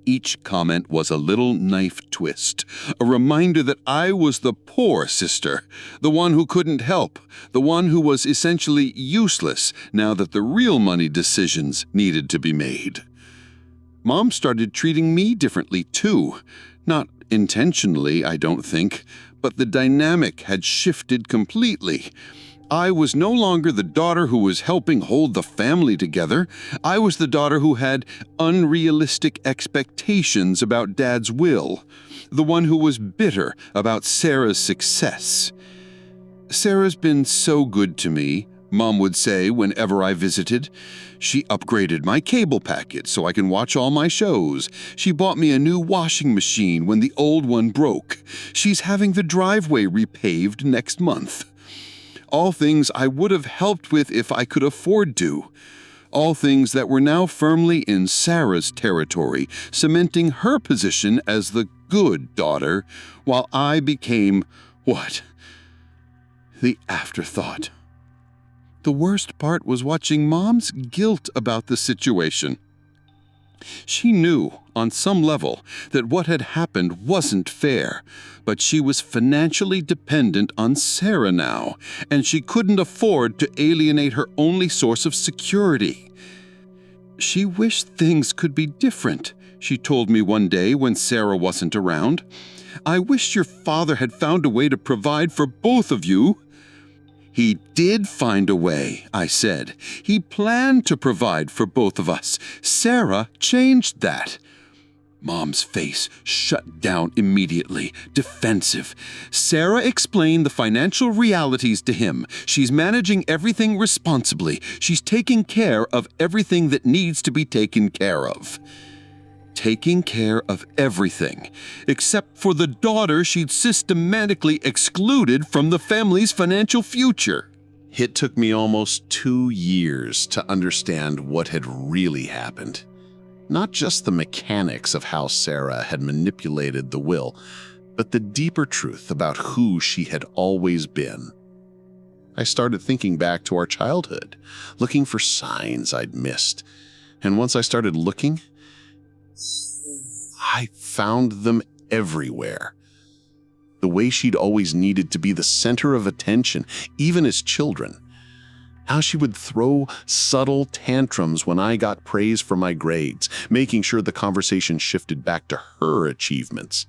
Each comment was a little knife twist, a reminder that I was the poor sister, the one who couldn't help, the one who was essentially useless now that the real money decisions needed to be made. Mom started treating me differently too. Not intentionally, I don't think, but the dynamic had shifted completely. I was no longer the daughter who was helping hold the family together. I was the daughter who had unrealistic expectations about Dad's will, the one who was bitter about Sarah's success. "Sarah's been so good to me," Mom would say whenever I visited. "She upgraded my cable packet so I can watch all my shows. She bought me a new washing machine when the old one broke. She's having the driveway repaved next month." All things I would have helped with if I could afford to. All things that were now firmly in Sarah's territory, cementing her position as the good daughter, while I became, what? The afterthought. The worst part was watching Mom's guilt about the situation. She knew, on some level, that what had happened wasn't fair, but she was financially dependent on Sarah now, and she couldn't afford to alienate her only source of security. She wished things could be different, she told me one day when Sarah wasn't around. "I wish your father had found a way to provide for both of you." "He did find a way," I said. "He planned to provide for both of us. Sarah changed that." Mom's face shut down immediately, defensive. "Sarah explained the financial realities to him. She's managing everything responsibly. She's taking care of everything that needs to be taken care of." Taking care of everything, except for the daughter she'd systematically excluded from the family's financial future. It took me almost 2 years to understand what had really happened. Not just the mechanics of how Sarah had manipulated the will, but the deeper truth about who she had always been. I started thinking back to our childhood, looking for signs I'd missed. And once I started looking, I found them everywhere. The way she'd always needed to be the center of attention, even as children. How she would throw subtle tantrums when I got praise for my grades, making sure the conversation shifted back to her achievements.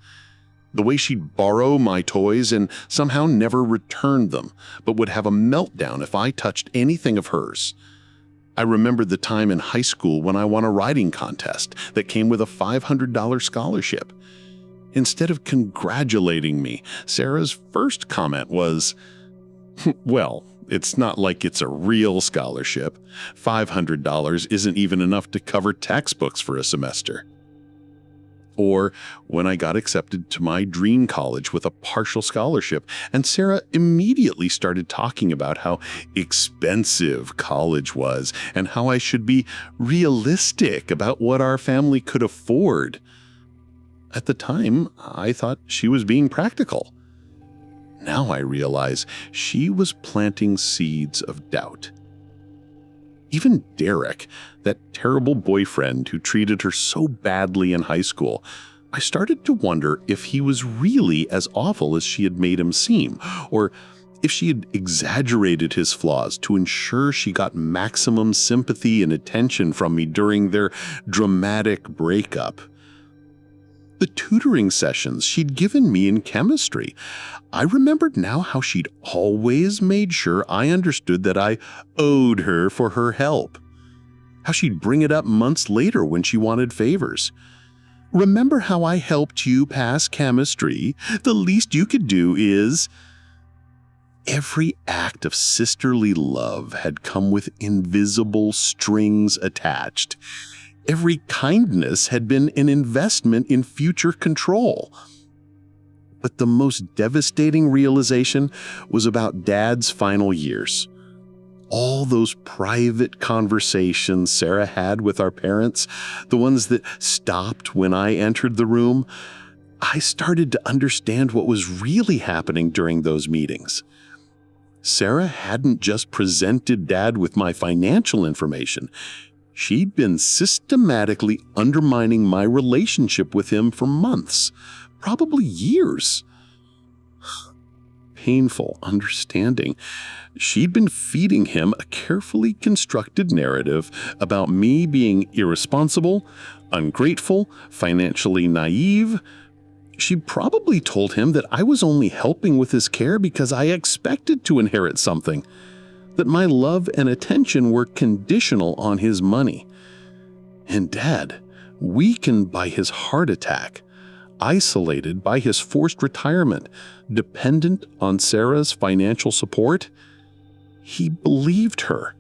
The way she'd borrow my toys and somehow never return them, but would have a meltdown if I touched anything of hers. I remembered the time in high school when I won a writing contest that came with a $500 scholarship. Instead of congratulating me, Sarah's first comment was, "Well, it's not like it's a real scholarship. $500 isn't even enough to cover textbooks for a semester." Or when I got accepted to my dream college with a partial scholarship, and Sarah immediately started talking about how expensive college was and how I should be realistic about what our family could afford. At the time, I thought she was being practical. Now I realize she was planting seeds of doubt. Even Derek, that terrible boyfriend who treated her so badly in high school, I started to wonder if he was really as awful as she had made him seem, or if she had exaggerated his flaws to ensure she got maximum sympathy and attention from me during their dramatic breakup. The tutoring sessions she'd given me in chemistry, I remembered now how she'd always made sure I understood that I owed her for her help. How she'd bring it up months later when she wanted favors. "Remember how I helped you pass chemistry? The least you could do is..." Every act of sisterly love had come with invisible strings attached. Every kindness had been an investment in future control. But the most devastating realization was about Dad's final years. All those private conversations Sarah had with our parents, the ones that stopped when I entered the room, I started to understand what was really happening during those meetings. Sarah hadn't just presented Dad with my financial information. She'd been systematically undermining my relationship with him for months, probably years. Painful understanding. She'd been feeding him a carefully constructed narrative about me being irresponsible, ungrateful, financially naive. She probably told him that I was only helping with his care because I expected to inherit something, that my love and attention were conditional on his money. And Dad, weakened by his heart attack, isolated by his forced retirement, dependent on Sarah's financial support, he believed her.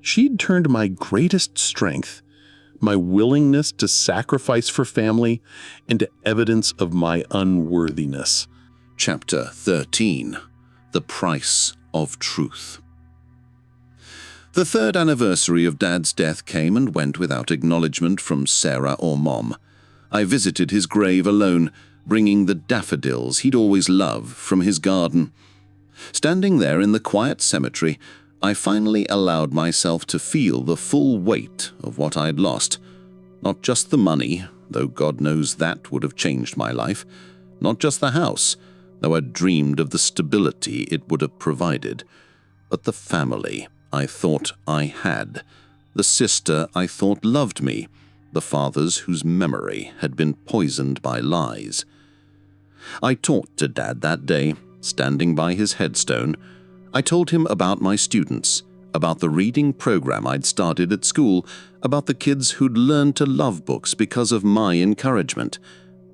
She'd turned my greatest strength, my willingness to sacrifice for family, into evidence of my unworthiness. Chapter 13. The Price of Truth. The third anniversary of Dad's death came and went without acknowledgement from Sarah or Mom. I visited his grave alone, bringing the daffodils he'd always loved from his garden. Standing there in the quiet cemetery, I finally allowed myself to feel the full weight of what I'd lost. Not just the money, though God knows that would have changed my life. Not just the house, though I dreamed of the stability it would have provided. But the family I thought I had, the sister I thought loved me, the fathers whose memory had been poisoned by lies. I talked to Dad that day, standing by his headstone. I told him about my students, about the reading program I'd started at school, about the kids who'd learned to love books because of my encouragement.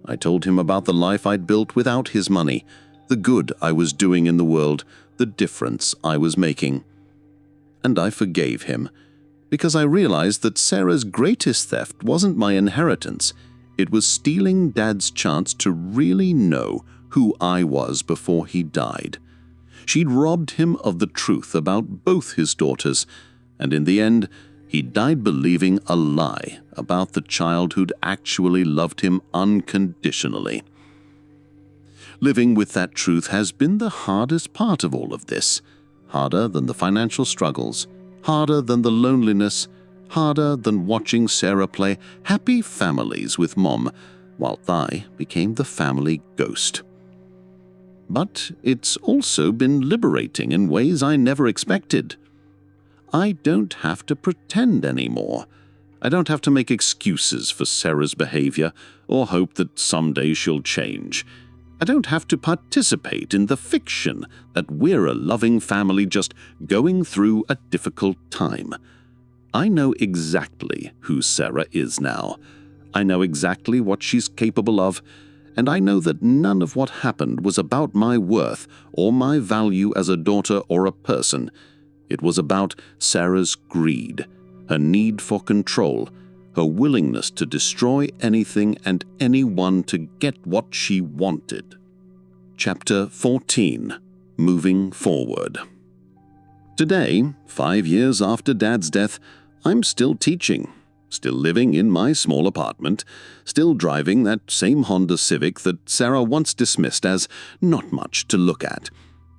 I told him about the life I'd built without his money, the good I was doing in the world, the difference I was making. And I forgave him, because I realized that Sarah's greatest theft wasn't my inheritance. It was stealing Dad's chance to really know who I was before he died. She'd robbed him of the truth about both his daughters, and in the end, he died believing a lie about the child who'd actually loved him unconditionally. Living with that truth has been the hardest part of all of this. Harder than the financial struggles, harder than the loneliness, harder than watching Sarah play happy families with Mom, while I became the family ghost. But it's also been liberating in ways I never expected. I don't have to pretend anymore. I don't have to make excuses for Sarah's behavior or hope that someday she'll change. I don't have to participate in the fiction that we're a loving family just going through a difficult time. I know exactly who Sarah is now. I know exactly what she's capable of, and I know that none of what happened was about my worth or my value as a daughter or a person. It was about Sarah's greed, her need for control, her willingness to destroy anything and anyone to get what she wanted. Chapter 14. Moving Forward. Today, 5 years after Dad's death, I'm still teaching, still living in my small apartment, still driving that same Honda Civic that Sarah once dismissed as not much to look at.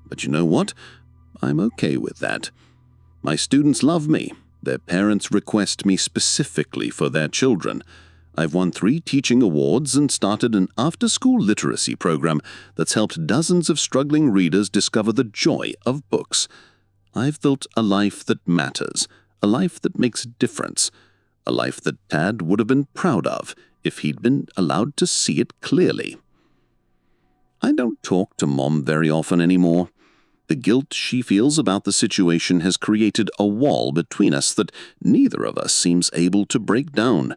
But you know what? I'm okay with that. My students love me. Their parents request me specifically for their children. I've won 3 teaching awards and started an after-school literacy program that's helped dozens of struggling readers discover the joy of books. I've built a life that matters, a life that makes a difference, a life that Dad would have been proud of if he'd been allowed to see it clearly. I don't talk to Mom very often anymore. The guilt she feels about the situation has created a wall between us that neither of us seems able to break down.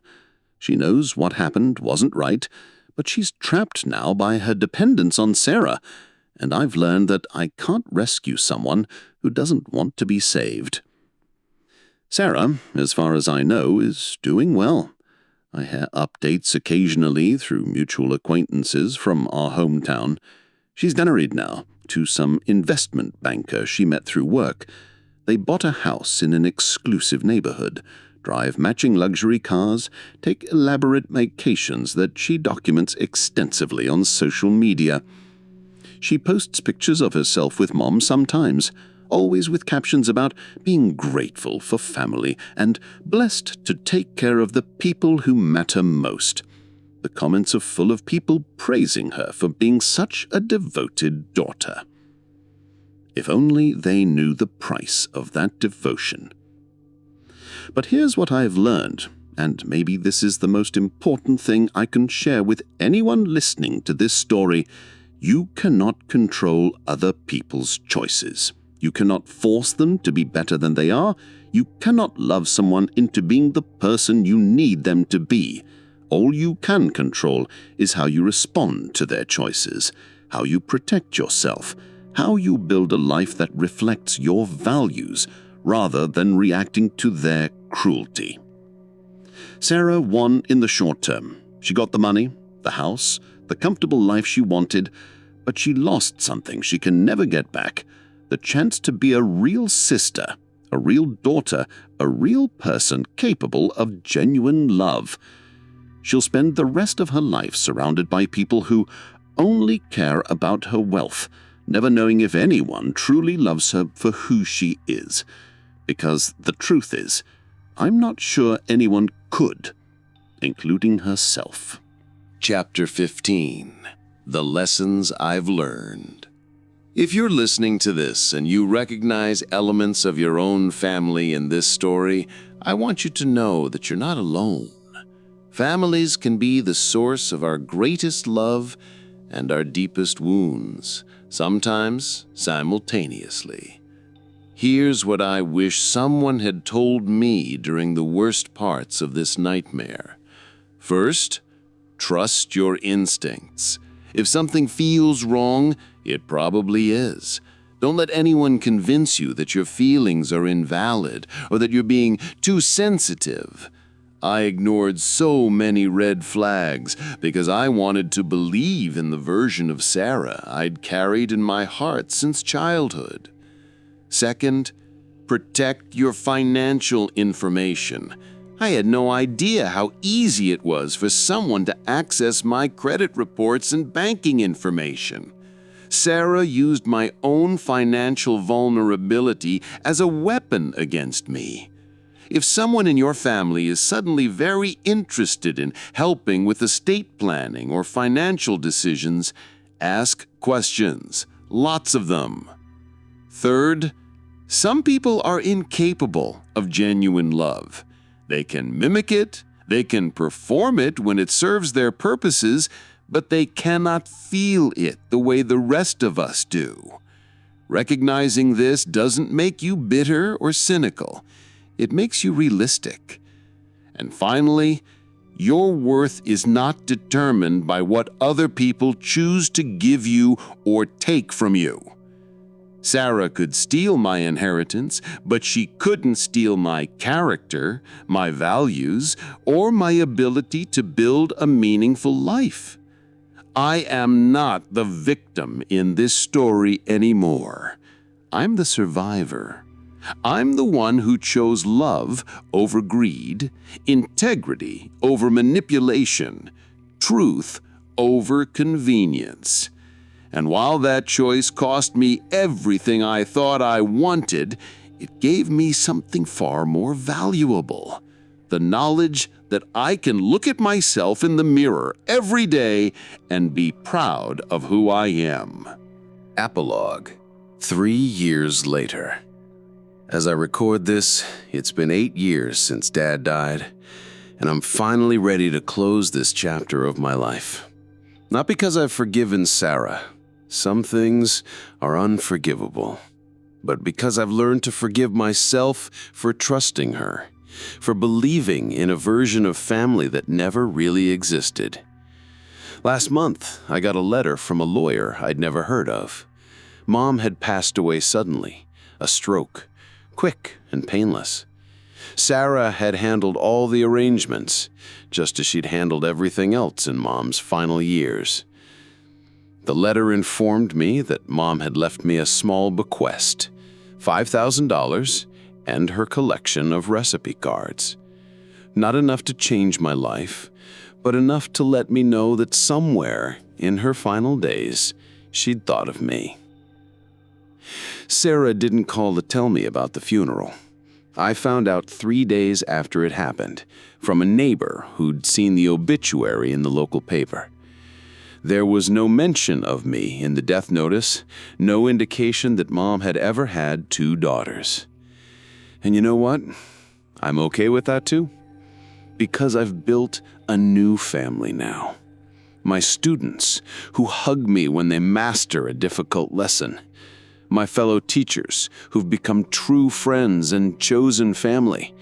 She knows what happened wasn't right, but she's trapped now by her dependence on Sarah, and I've learned that I can't rescue someone who doesn't want to be saved. Sarah, as far as I know, is doing well. I hear updates occasionally through mutual acquaintances from our hometown. She's married now to some investment banker she met through work. They bought a house in an exclusive neighborhood, drive matching luxury cars, take elaborate vacations that she documents extensively on social media. She posts pictures of herself with Mom sometimes, always with captions about being grateful for family and blessed to take care of the people who matter most. The comments are full of people praising her for being such a devoted daughter. If only they knew the price of that devotion. But here's what I've learned, and maybe this is the most important thing I can share with anyone listening to this story. You cannot control other people's choices. You cannot force them to be better than they are. You cannot love someone into being the person you need them to be. All you can control is how you respond to their choices, how you protect yourself, how you build a life that reflects your values rather than reacting to their cruelty. Sarah won in the short term. She got the money, the house, the comfortable life she wanted, but she lost something she can never get back: the chance to be a real sister, a real daughter, a real person capable of genuine love. She'll spend the rest of her life surrounded by people who only care about her wealth, never knowing if anyone truly loves her for who she is. Because the truth is, I'm not sure anyone could, including herself. Chapter 15. The Lessons I've Learned. If you're listening to this and you recognize elements of your own family in this story, I want you to know that you're not alone. Families can be the source of our greatest love and our deepest wounds, sometimes simultaneously. Here's what I wish someone had told me during the worst parts of this nightmare. First, trust your instincts. If something feels wrong, it probably is. Don't let anyone convince you that your feelings are invalid or that you're being too sensitive. I ignored so many red flags because I wanted to believe in the version of Sarah I'd carried in my heart since childhood. Second, protect your financial information. I had no idea how easy it was for someone to access my credit reports and banking information. Sarah used my own financial vulnerability as a weapon against me. If someone in your family is suddenly very interested in helping with estate planning or financial decisions, ask questions, lots of them. Third, Some people are incapable of genuine love. They can mimic it, they can perform it when it serves their purposes, but they cannot feel it the way the rest of us do. Recognizing this doesn't make you bitter or cynical. It makes you realistic. And finally, your worth is not determined by what other people choose to give you or take from you. Sarah could steal my inheritance, but she couldn't steal my character, my values, or my ability to build a meaningful life. I am not the victim in this story anymore. I'm the survivor. I'm the one who chose love over greed, integrity over manipulation, truth over convenience. And while that choice cost me everything I thought I wanted, it gave me something far more valuable: the knowledge that I can look at myself in the mirror every day and be proud of who I am. Epilogue. 3 years later. As I record this, it's been 8 years since Dad died, and I'm finally ready to close this chapter of my life. Not because I've forgiven Sarah. Some things are unforgivable. But because I've learned to forgive myself for trusting her, for believing in a version of family that never really existed. Last month, I got a letter from a lawyer I'd never heard of. Mom had passed away suddenly, a stroke, quick and painless. Sarah had handled all the arrangements, just as she'd handled everything else in Mom's final years. The letter informed me that Mom had left me a small bequest, $5,000, and her collection of recipe cards. Not enough to change my life, but enough to let me know that somewhere in her final days, she'd thought of me. Sarah didn't call to tell me about the funeral. I found out 3 days after it happened, from a neighbor who'd seen the obituary in the local paper. There was no mention of me in the death notice, no indication that Mom had ever had 2 daughters. And you know what? I'm okay with that too. Because I've built a new family now. My students, who hug me when they master a difficult lesson. My fellow teachers, who've become true friends and chosen family.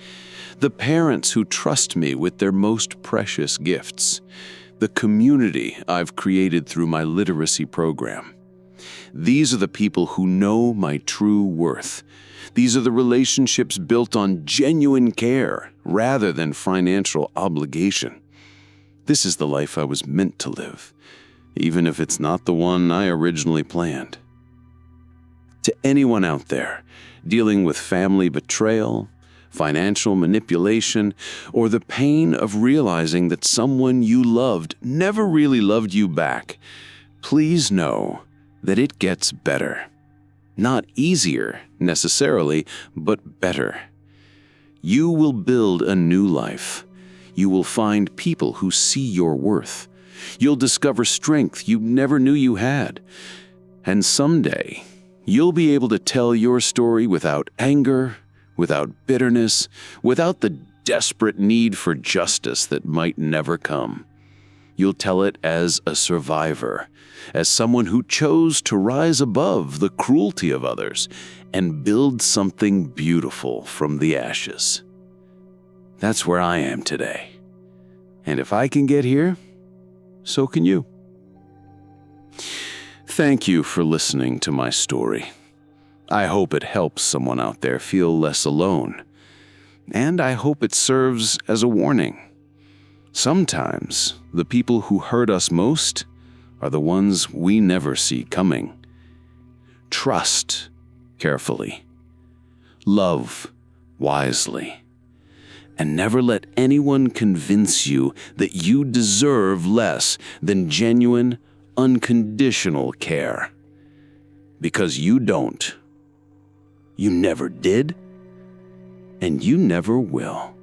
The parents who trust me with their most precious gifts. The community I've created through my literacy program. These are the people who know my true worth. These are the relationships built on genuine care rather than financial obligation. This is the life I was meant to live, even if it's not the one I originally planned. To anyone out there dealing with family betrayal, financial manipulation, or the pain of realizing that someone you loved never really loved you back, please know that it gets better. Not easier, necessarily, but better. You will build a new life. You will find people who see your worth. You'll discover strength you never knew you had. And someday, you'll be able to tell your story without anger, without bitterness, without the desperate need for justice that might never come. You'll tell it as a survivor, as someone who chose to rise above the cruelty of others and build something beautiful from the ashes. That's where I am today. And if I can get here, so can you. Thank you for listening to my story. I hope it helps someone out there feel less alone. And I hope it serves as a warning. Sometimes the people who hurt us most are the ones we never see coming. Trust carefully. Love wisely. And never let anyone convince you that you deserve less than genuine, unconditional care. Because you don't. You never did, and you never will.